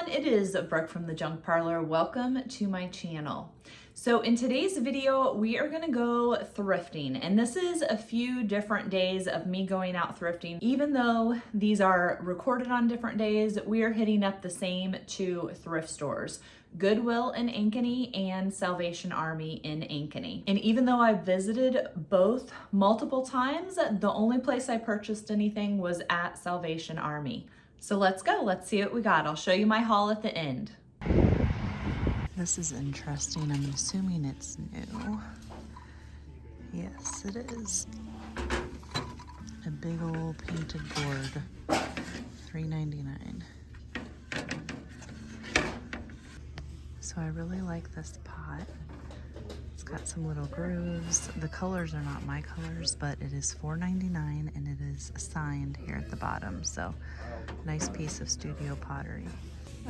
everyone, it is Brooke from the Junk Parlor. Welcome to my channel. So in today's video, we are gonna go thrifting, and this is a few different days of me going out thrifting. Even though these are recorded on different days, we are hitting up the same two thrift stores, Goodwill in Ankeny and Salvation Army in Ankeny. And even though I visited both multiple times, the only place I purchased anything was at Salvation Army. So let's go, let's see what we got. I'll show you my haul at the end. This is interesting. I'm assuming it's new. Yes, it is. A big old painted board, $3.99. So I really like this pot. It's got some little grooves. The colors are not my colors, but it is $4.99 and it is signed here at the bottom. So nice piece of studio pottery.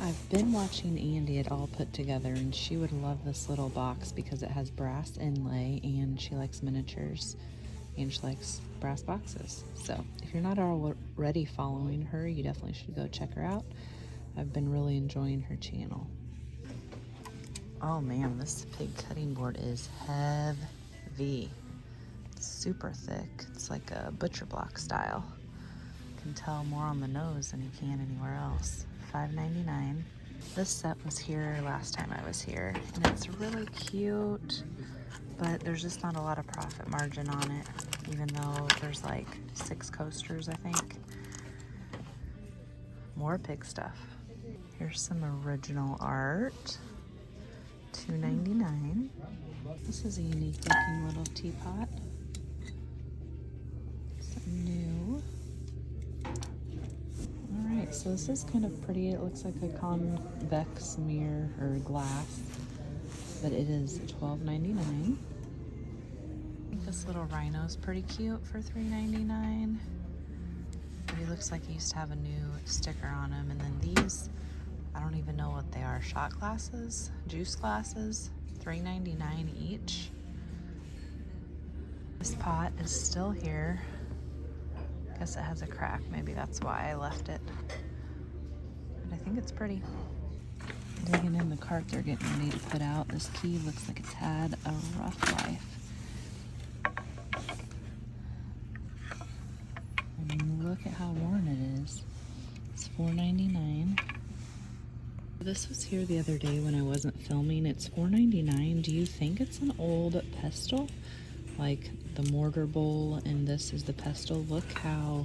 I've been watching Andy at All Put Together, and she would love this little box because it has brass inlay and she likes miniatures and she likes brass boxes. So if you're not already following her, you definitely should go check her out. I've been really enjoying her channel. Oh man, this pig cutting board is heavy. It's super thick. It's like a butcher block style. You can tell more on the nose than you can anywhere else. $5.99. This set was here last time I was here, and it's really cute, but there's just not a lot of profit margin on it, even though there's like 6 coasters, I think. More pig stuff. Here's some original art. $2.99. This is a unique looking little teapot. Something new. Alright, so this is kind of pretty. It looks like a convex mirror or glass, but it is $12.99. I think this little rhino is pretty cute for $3.99. But he looks like he used to have a new sticker on him. And then these, I don't even know what they are. Shot glasses? Juice glasses? $3.99 each. This pot is still here. Guess it has a crack. Maybe that's why I left it. But I think it's pretty. Digging in the cart they're getting ready to put out. This key looks like it's had a rough life. And look at how worn it is. It's $4.99. This was here the other day when I wasn't filming. It's $4.99. Do you think it's an old pestle? Like the mortar bowl, and this is the pestle. Look how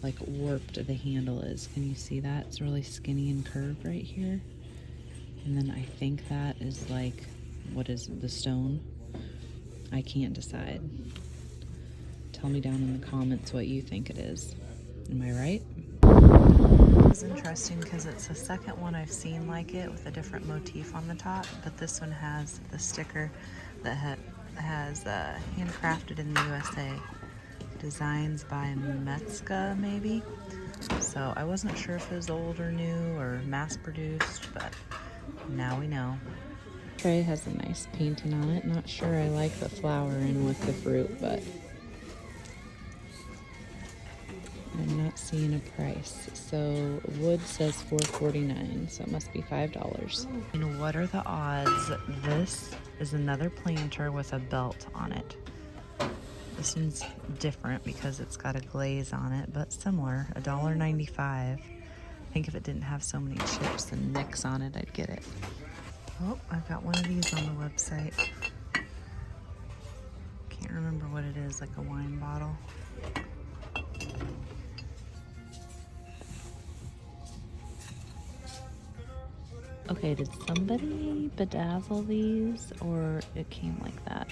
like warped the handle is. Can you see that? It's really skinny and curved right here. And then I think that is like, what is the stone? I can't decide. Tell me down in the comments what you think it is. Am I right? It's interesting because it's the second one I've seen like it with a different motif on the top, but this one has the sticker that has handcrafted in the USA. Designs by Metzga, maybe. So I wasn't sure if it was old or new or mass produced, but now we know. Tray has a nice painting on it. Not sure I like the flower in with the fruit, but I'm not seeing a price. So wood says $4.49, so it must be $5. And what are the odds? This is another planter with a belt on it. This one's different because it's got a glaze on it, but similar, $1.95. I think if it didn't have so many chips and nicks on it, I'd get it. Oh, I've got one of these on the website. Can't remember what it is, like a wine bottle. Okay, did somebody bedazzle these, or it came like that?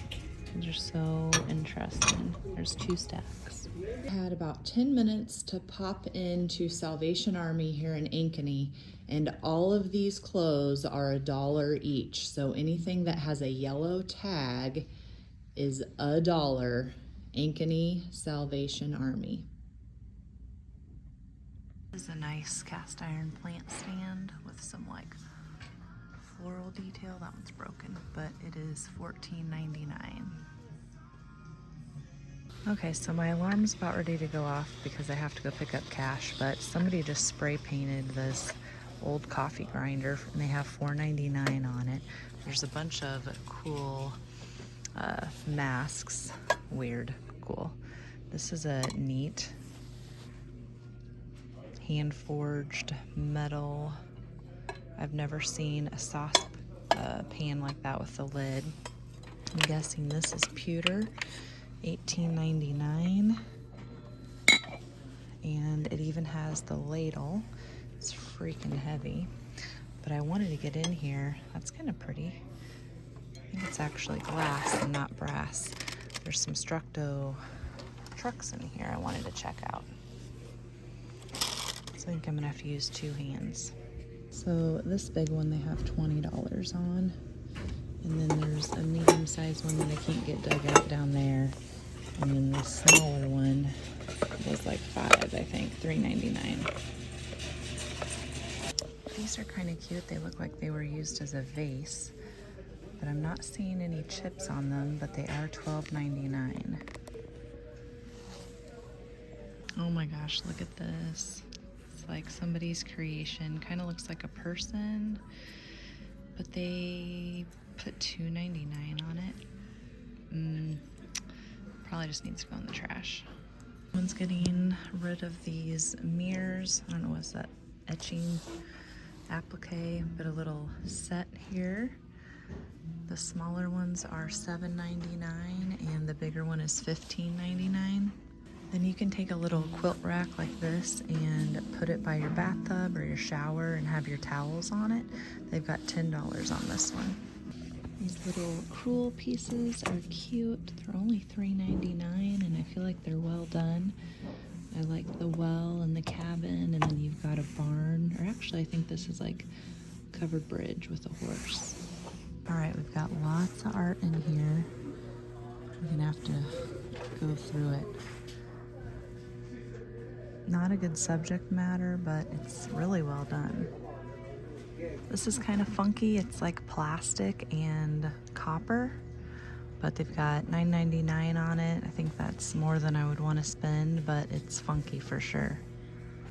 These are so interesting. There's 2 stacks. I had about 10 minutes to pop into Salvation Army here in Ankeny, and all of these clothes are $1 each. So anything that has a yellow tag is $1. Ankeny Salvation Army. This is a nice cast iron plant stand with some like floral detail. That one's broken, but it is $14.99. Okay, so my alarm's about ready to go off because I have to go pick up cash, but somebody just spray painted this old coffee grinder, and they have $4.99 on it. There's a bunch of cool masks. Weird, cool. This is a neat hand-forged metal. I've never seen a sauce pan like that with a lid. I'm guessing this is pewter, $18.99. And it even has the ladle. It's freaking heavy. But I wanted to get in here. That's kind of pretty. I think it's actually glass and not brass. There's some Structo trucks in here I wanted to check out. So I think I'm gonna have to use two hands. So this big one they have $20 on. And then there's a medium-sized one that I can't get dug out down there. And then the smaller one was like $5, I think, $3.99. These are kind of cute. They look like they were used as a vase, but I'm not seeing any chips on them, but they are $12.99. Oh my gosh, look at this. It's like somebody's creation. Kind of looks like a person, but they put $2.99 on it. Probably just needs to go in the trash. Someone's getting rid of these mirrors. I don't know, what's that? Etching applique, but a little set here. The smaller ones are $7.99 and the bigger one is $15.99. Then you can take a little quilt rack like this and put it by your bathtub or your shower and have your towels on it. They've got $10 on this one. These little crewel pieces are cute. They're only $3.99 and I feel like they're well done. I like the well and the cabin, and then you've got a barn, or actually I think this is like covered bridge with a horse. All right, we've got lots of art in here. We're gonna have to go through it. Not a good subject matter, but it's really well done. This is kind of funky. It's like plastic and copper, but they've got $9.99 on it. I think that's more than I would want to spend, but it's funky for sure.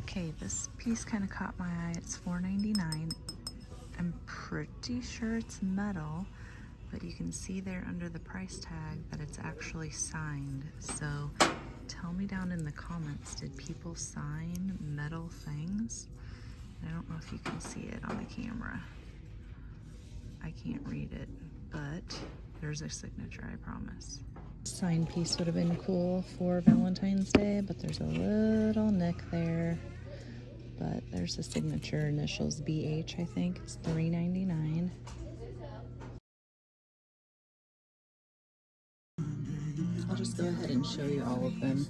Okay, this piece kind of caught my eye. It's $4.99. I'm pretty sure it's metal, but you can see there under the price tag that it's actually signed. So tell me down in the comments, did people sign metal things? I don't know if you can see it on the camera. I can't read it, but there's a signature, I promise. Sign piece would have been cool for Valentine's Day, but there's a little nick there. But there's a signature, initials BH, I think. It's $3.99. I'll just go ahead and show you all of them.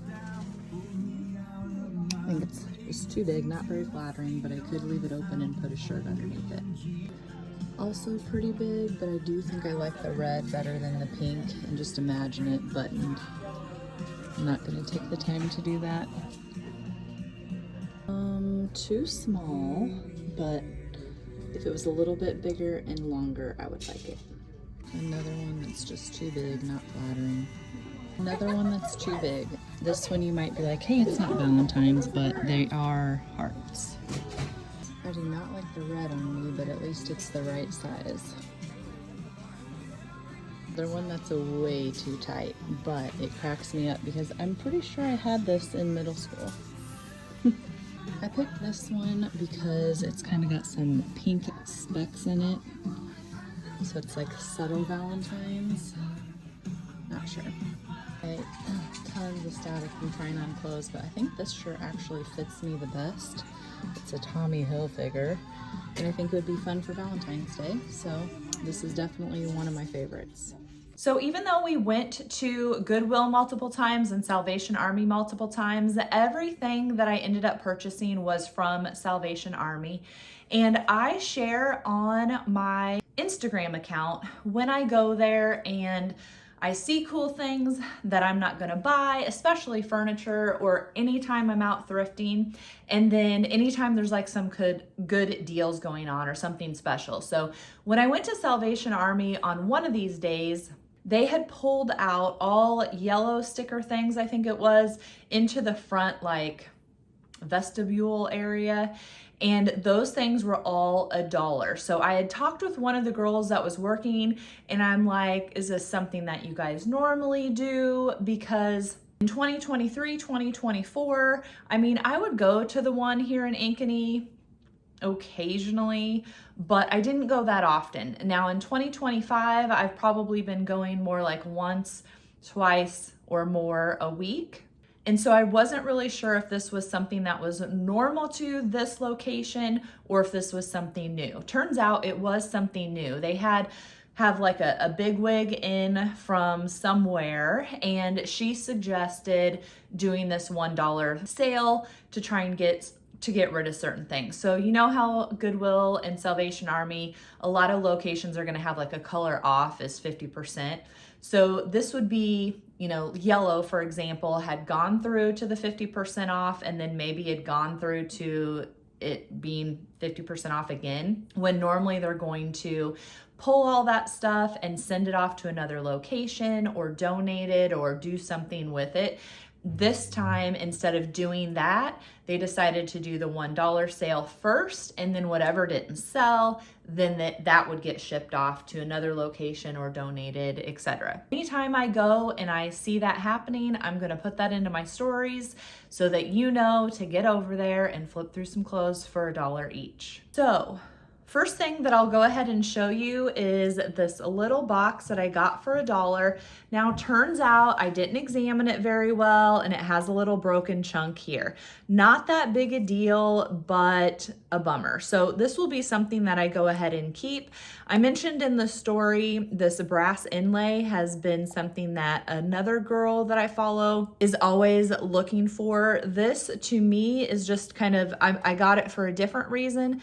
I think it's just too big, not very flattering, but I could leave it open and put a shirt underneath it. Also pretty big, but I do think I like the red better than the pink, and just imagine it buttoned. I'm not gonna take the time to do that. Too small, but if it was a little bit bigger and longer, I would like it. Another one that's just too big, not flattering. Another one that's too big. This one you might be like, hey, it's not Valentine's, but they are hearts. I do not like the red on me, but at least it's the right size. Another one that's a way too tight, but it cracks me up because I'm pretty sure I had this in middle school. I picked this one because it's kind of got some pink specks in it. So it's like subtle Valentine's. Not sure. Tons of static from trying on clothes, but I think this shirt actually fits me the best. It's a Tommy Hilfiger, and I think it would be fun for Valentine's Day. So this is definitely one of my favorites. So even though we went to Goodwill multiple times and Salvation Army multiple times, everything that I ended up purchasing was from Salvation Army. And I share on my Instagram account when I go there and I see cool things that I'm not gonna buy, especially furniture, or anytime I'm out thrifting. And then anytime there's like some good deals going on or something special. So when I went to Salvation Army on one of these days, they had pulled out all yellow sticker things, I think it was, into the front like vestibule area. and those things were all $1. So I had talked with one of the girls that was working, and I'm like, is this something that you guys normally do? Because in 2023, 2024, I mean, I would go to the one here in Ankeny occasionally, but I didn't go that often. Now in 2025, I've probably been going more like once, twice, or more a week. And so I wasn't really sure if this was something that was normal to this location or if this was something new. Turns out it was something new. They have like a big wig in from somewhere, and she suggested doing this $1 sale to try and get rid of certain things. So you know how Goodwill and Salvation Army, a lot of locations are gonna have like a color off is 50%. So this would be, you know, yellow, for example, had gone through to the 50% off, and then maybe had gone through to it being 50% off again, when normally they're going to pull all that stuff and send it off to another location or donate it or do something with it. This time, instead of doing that, they decided to do the $1 sale first, and then whatever didn't sell, then that would get shipped off to another location or donated, etc. Anytime I go and I see that happening, I'm gonna put that into my stories so that you know to get over there and flip through some clothes for $1 each. So, first thing that I'll go ahead and show you is this little box that I got for $1. Now, turns out I didn't examine it very well, and it has a little broken chunk here. Not that big a deal, but a bummer. So this will be something that I go ahead and keep. I mentioned in the story, this brass inlay has been something that another girl that I follow is always looking for. This to me is just kind of, I got it for a different reason.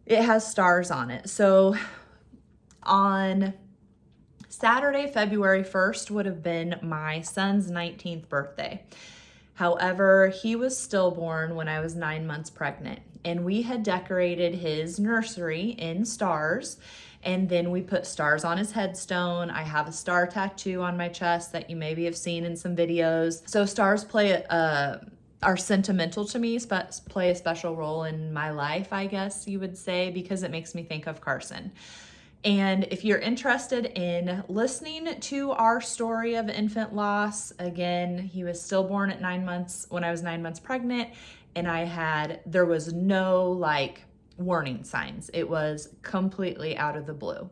It has stars on it. So on Saturday, February 1st would have been my son's 19th birthday. However, he was stillborn when I was 9 months pregnant, and we had decorated his nursery in stars, and then we put stars on his headstone. I have a star tattoo on my chest that you maybe have seen in some videos. So stars are sentimental to me, play a special role in my life, I guess you would say, because it makes me think of Carson. And if you're interested in listening to our story of infant loss, again, he was stillborn at 9 months when I was 9 months pregnant, and there was no like warning signs. It was completely out of the blue.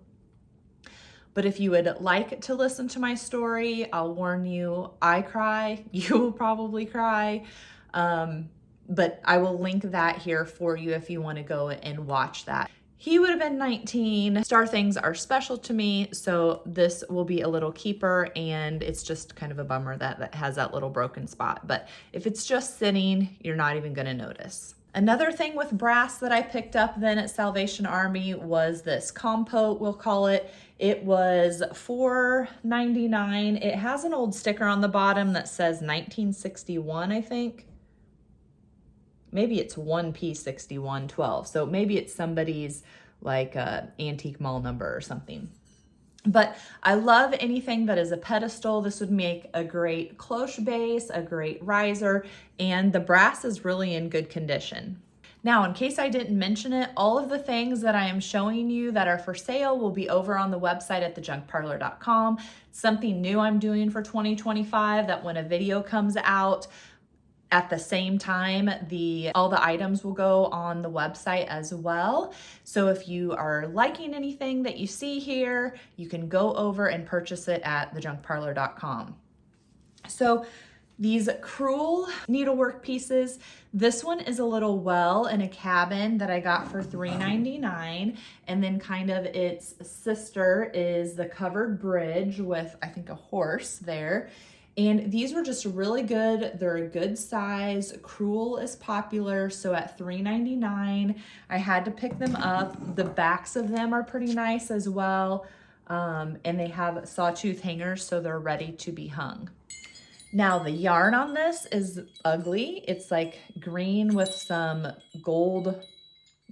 But if you would like to listen to my story, I'll warn you, I cry, you will probably cry. But I will link that here for you if you want to go and watch that. He would have been 19. Star things are special to me, so this will be a little keeper, and it's just kind of a bummer that has that little broken spot. But if it's just sitting, you're not even going to notice. Another thing with brass that I picked up then at Salvation Army was this compote, we'll call it. It was $4.99. It has an old sticker on the bottom that says 1961, I think. Maybe it's 1P6112. So maybe it's somebody's like antique mall number or something. But I love anything that is a pedestal. This would make a great cloche base, a great riser, and the brass is really in good condition. Now, in case I didn't mention it, all of the things that I am showing you that are for sale will be over on the website at thejunkparlor.com. Something new I'm doing for 2025, that when a video comes out, at the same time, all the items will go on the website as well. So if you are liking anything that you see here, you can go over and purchase it at thejunkparlor.com. So these crewel needlework pieces, this one is a little well in a cabin that I got for $3.99. And then kind of its sister is the covered bridge with, I think, a horse there. And these were just really good. They're a good size. Crewel is popular, so at $3.99, I had to pick them up. The backs of them are pretty nice as well. And they have sawtooth hangers, so they're ready to be hung. Now, the yarn on this is ugly. It's like green with some gold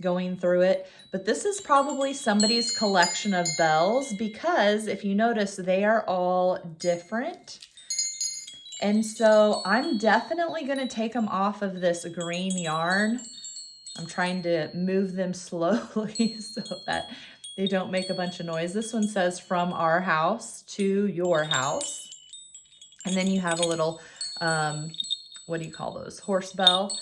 going through it. But this is probably somebody's collection of bells, because if you notice, they are all different. And so I'm definitely going to take them off of this green yarn. I'm trying to move them slowly so that they don't make a bunch of noise. This one says from our house to your house. And then you have a little, what do you call those? Horse bell.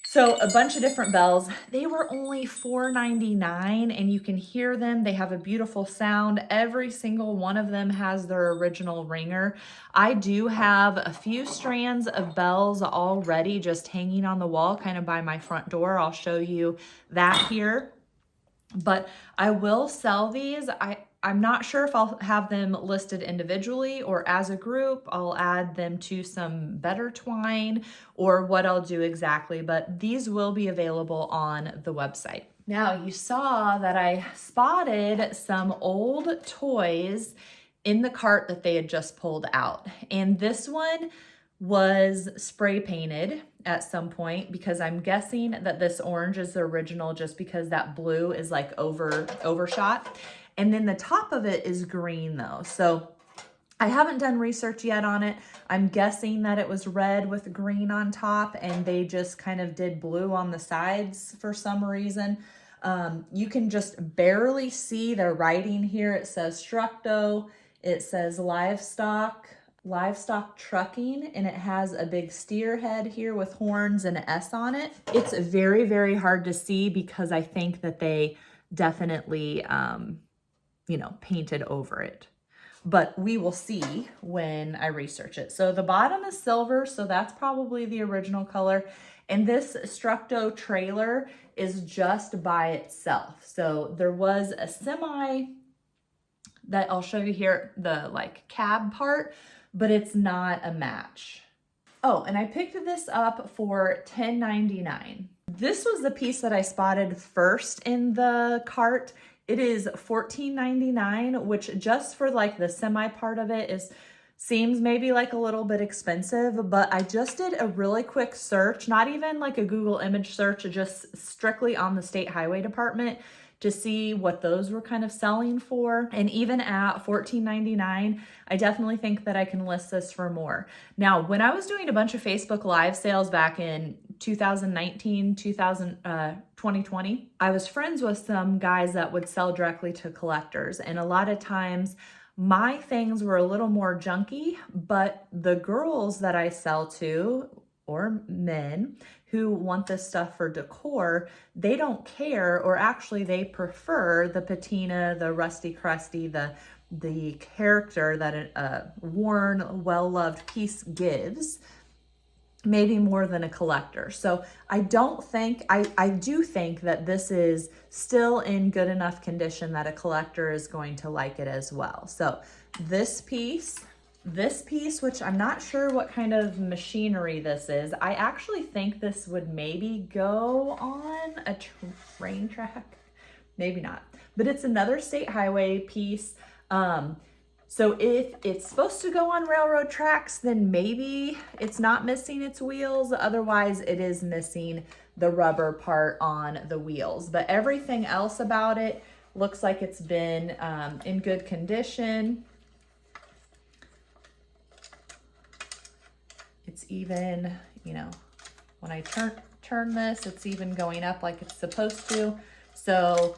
So a bunch of different bells. They were only $4.99 and you can hear them. They have a beautiful sound. Every single one of them has their original ringer. I do have a few strands of bells already just hanging on the wall kind of by my front door. I'll show you that here. But I will sell these. I'm not sure if I'll have them listed individually or as a group. I'll add them to some better twine or what I'll do exactly, but these will be available on the website. Now you saw that I spotted some old toys in the cart that they had just pulled out. And this one was spray painted at some point because I'm guessing that this orange is the original just because that blue is like overshot. And then the top of it is green though. So I haven't done research yet on it. I'm guessing that it was red with green on top and they just kind of did blue on the sides for some reason. You can just barely see the writing here. It says Structo, it says livestock trucking, and it has a big steer head here with horns and an S on it. It's very, very hard to see because I think that they definitely, painted over it. But we will see when I research it. So the bottom is silver, so that's probably the original color. And this Structo trailer is just by itself. So there was a semi that I'll show you here, the like cab part, but it's not a match. Oh, and I picked this up for $10.99. This was the piece that I spotted first in the cart. It is $14.99, which just for like the semi part of it seems maybe like a little bit expensive, but I just did a really quick search, not even like a Google image search, just strictly on the state highway department to see what those were kind of selling for. And even at $14.99, I definitely think that I can list this for more. Now, when I was doing a bunch of Facebook Live sales back in 2019, 2020, I was friends with some guys that would sell directly to collectors. And a lot of times my things were a little more junky, but the girls that I sell to, or men who want this stuff for decor, they don't care, or actually they prefer the patina, the rusty crusty, the character that a worn, well-loved piece gives, maybe more than a collector. So I do think that this is still in good enough condition that a collector is going to like it as well. So this piece, which I'm not sure what kind of machinery this is. I actually think this would maybe go on a train track, maybe not, but it's another state highway piece. So if it's supposed to go on railroad tracks, then maybe it's not missing its wheels. Otherwise, it is missing the rubber part on the wheels. But everything else about it looks like it's been in good condition. It's even, when I turn this, it's even going up like it's supposed to. So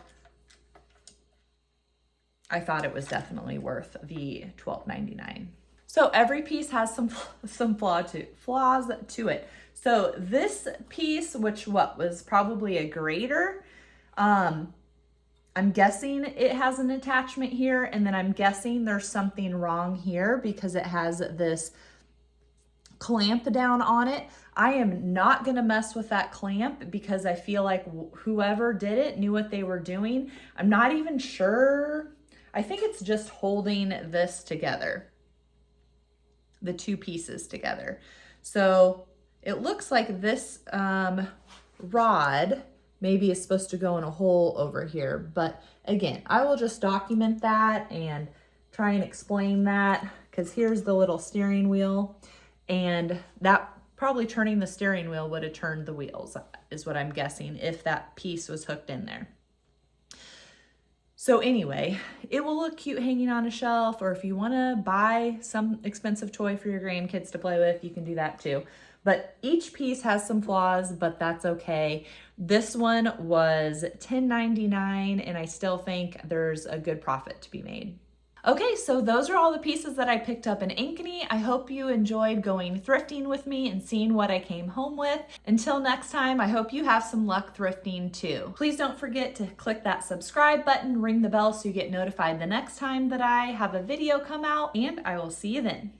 I thought it was definitely worth the $12.99. So every piece has some flaws to it. So this piece, which was probably a grater, I'm guessing it has an attachment here, and then I'm guessing there's something wrong here because it has this clamp down on it. I am not gonna mess with that clamp because I feel like whoever did it knew what they were doing. I'm not even sure. I think it's just holding this together, the two pieces together. So it looks like this rod maybe is supposed to go in a hole over here. But again, I will just document that and try and explain that, because here's the little steering wheel, and that probably turning the steering wheel would have turned the wheels, is what I'm guessing, if that piece was hooked in there. So anyway, it will look cute hanging on a shelf, or if you want to buy some expensive toy for your grandkids to play with, you can do that too. But each piece has some flaws, but that's okay. This one was $10.99, and I still think there's a good profit to be made. Okay, so those are all the pieces that I picked up in Ankeny. I hope you enjoyed going thrifting with me and seeing what I came home with. Until next time, I hope you have some luck thrifting too. Please don't forget to click that subscribe button, ring the bell so you get notified the next time that I have a video come out, and I will see you then.